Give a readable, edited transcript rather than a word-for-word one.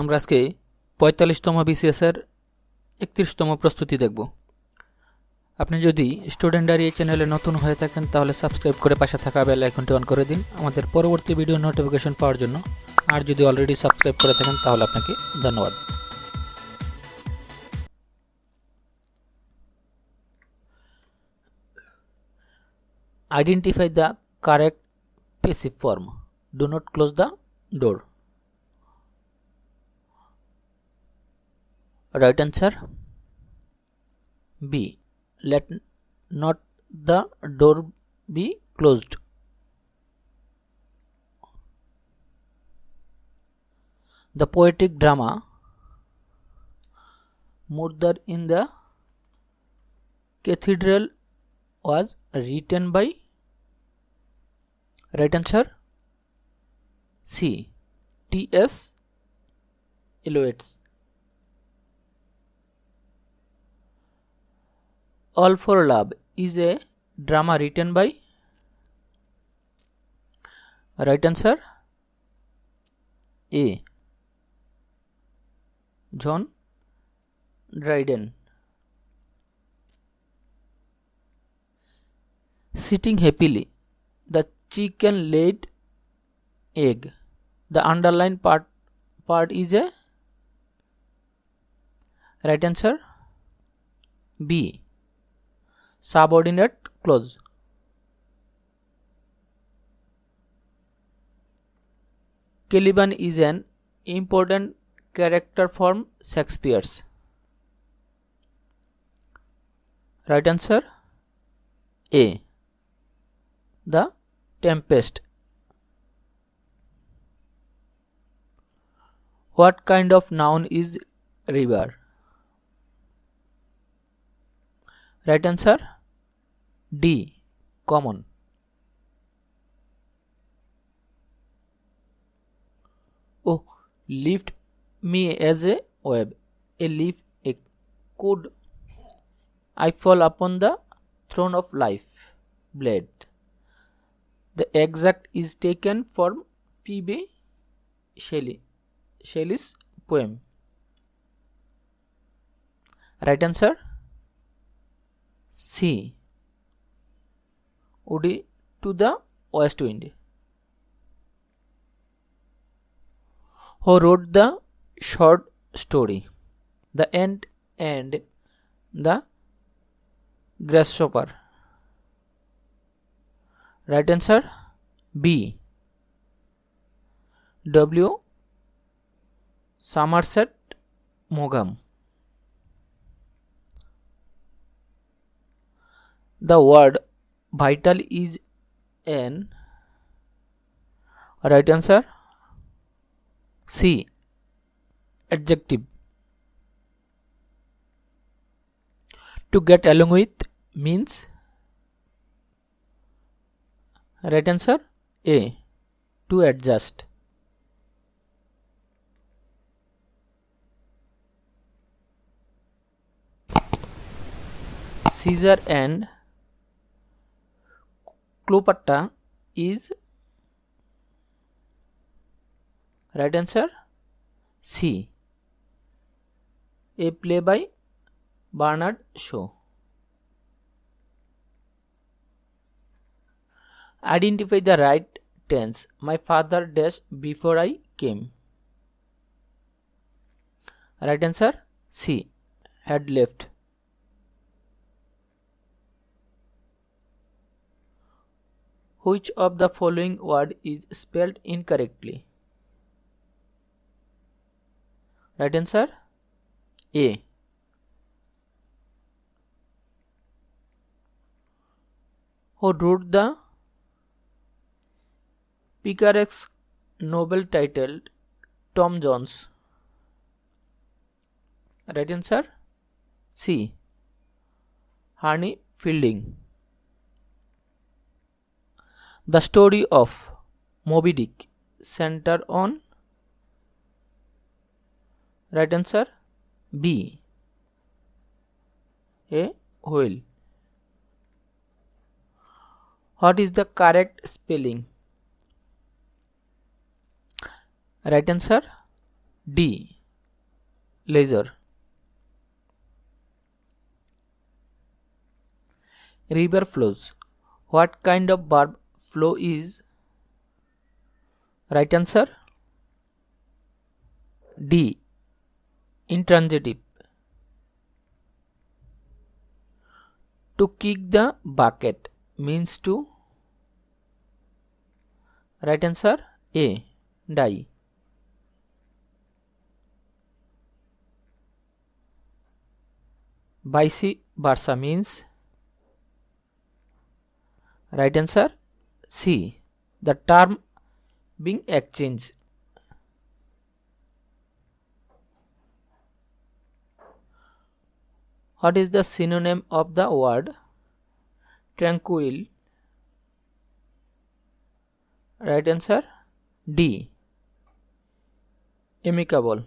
আমরা আজকে ৪৫তম BCS এর ৩১তম প্রস্তুতি দেখব। আপনি যদি স্টুডেন্ট ডায়েরি চ্যানেলে নতুন হয়ে থাকেন তাহলে সাবস্ক্রাইব করে পাশে থাকা বেল আইকনটি অন করে দিন আমাদের পরবর্তী ভিডিও নোটিফিকেশন পাওয়ার জন্য। আর যদি অলরেডি সাবস্ক্রাইব করে থাকেন তাহলে আপনাকে ধন্যবাদ। Identify the correct passive form. Do not close the door. Right answer B. Let not the door be closed. The poetic drama Murder in the Cathedral was written by. Right answer C. T.S. Eliot. All for Love is a drama written by. Right answer A. John Dryden. Sitting happily, the chicken laid egg. The underlined part is a. Right answer B. Subordinate clause. Caliban is an important character from Shakespeare's. Right answer A. The Tempest. What kind of noun is river? Right answer D. Common. Oh, lift me as a web, a leaf, a could I fall upon the throne of life blade. The exact is taken from P.B. Shelley's poem. Right answer C. Ode to the West Wind. Who wrote the short story The Ant and the Grasshopper? Right answer B. W. Somerset Maugham. The word vital is an. Right answer C. Adjective. To get along with means. Right answer A. To adjust. Caesar and Cleopatra is. Right answer C. A play by Bernard Shaw. Identify the right tense. My father dash before I came. Right answer C. Had left. Which of the following word is spelled incorrectly? Right answer A. Who wrote the picaresque novel titled Tom Jones? Right answer C. Harney Fielding. The story of Moby Dick center on. Right answer B. A whale. What is the correct spelling? Right answer D. Leisure. River flows. What kind of verb flow is? Right answer D. Intransitive. To kick the bucket means to. Right answer A. Die. Vice versa means. Right answer C. The term being exchanged. What is the synonym of the word tranquil? Right answer D. Amicable.